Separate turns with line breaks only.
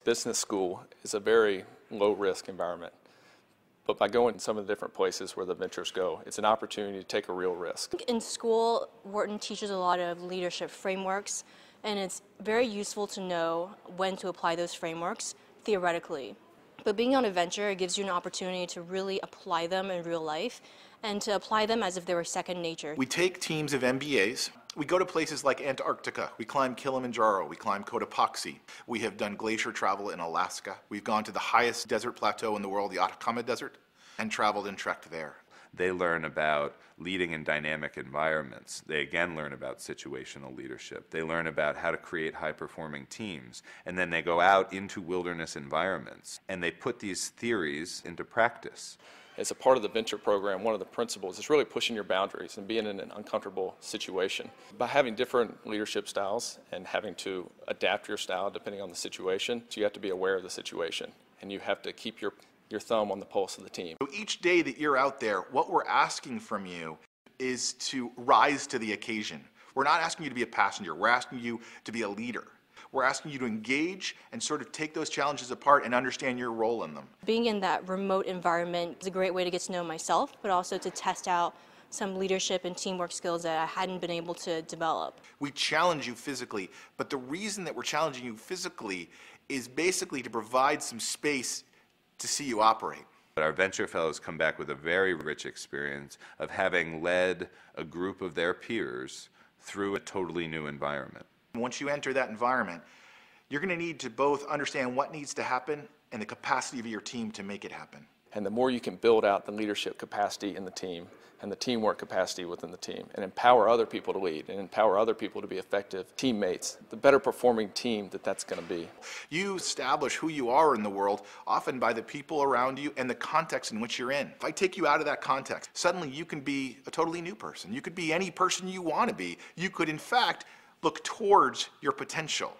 Business school is a very low-risk environment. But by going to some of the different places where the ventures go, it's an opportunity to take a real risk.
In school, Wharton teaches a lot of leadership frameworks, and it's very useful to know when to apply those frameworks theoretically. But being on a venture, it gives you an opportunity to really apply them in real life and to apply them as if they were second nature.
We take teams of MBAs. We go to places like Antarctica. We climb Kilimanjaro. We climb Cotopaxi. We have done glacier travel in Alaska. We've gone to the highest desert plateau in the world, the Atacama Desert, and traveled and trekked there.
They learn about leading in dynamic environments. They again learn about situational leadership. They learn about how to create high-performing teams. And then they go out into wilderness environments and they put these theories into practice.
As a part of the venture program, one of the principles is really pushing your boundaries and being in an uncomfortable situation. By having different leadership styles and having to adapt your style depending on the situation, you have to be aware of the situation and you have to keep your thumb on the pulse of the team.
So each day that you're out there, what we're asking from you is to rise to the occasion. We're not asking you to be a passenger, we're asking you to be a leader. We're asking you to engage and sort of take those challenges apart and understand your role in them.
Being in that remote environment is a great way to get to know myself, but also to test out some leadership and teamwork skills that I hadn't been able to develop.
We challenge you physically, but the reason that we're challenging you physically is basically to provide some space to see you operate.
But our venture fellows come back with a very rich experience of having led a group of their peers through a totally new environment.
Once you enter that environment, you're going to need to both understand what needs to happen and the capacity of your team to make it happen.
And the more you can build out the leadership capacity in the team and the teamwork capacity within the team and empower other people to lead and empower other people to be effective teammates, the better performing team that's going to be.
You establish who you are in the world often by the people around you and the context in which you're in. If I take you out of that context, suddenly you can be a totally new person. You could be any person you want to be. You could, in fact, look towards your potential.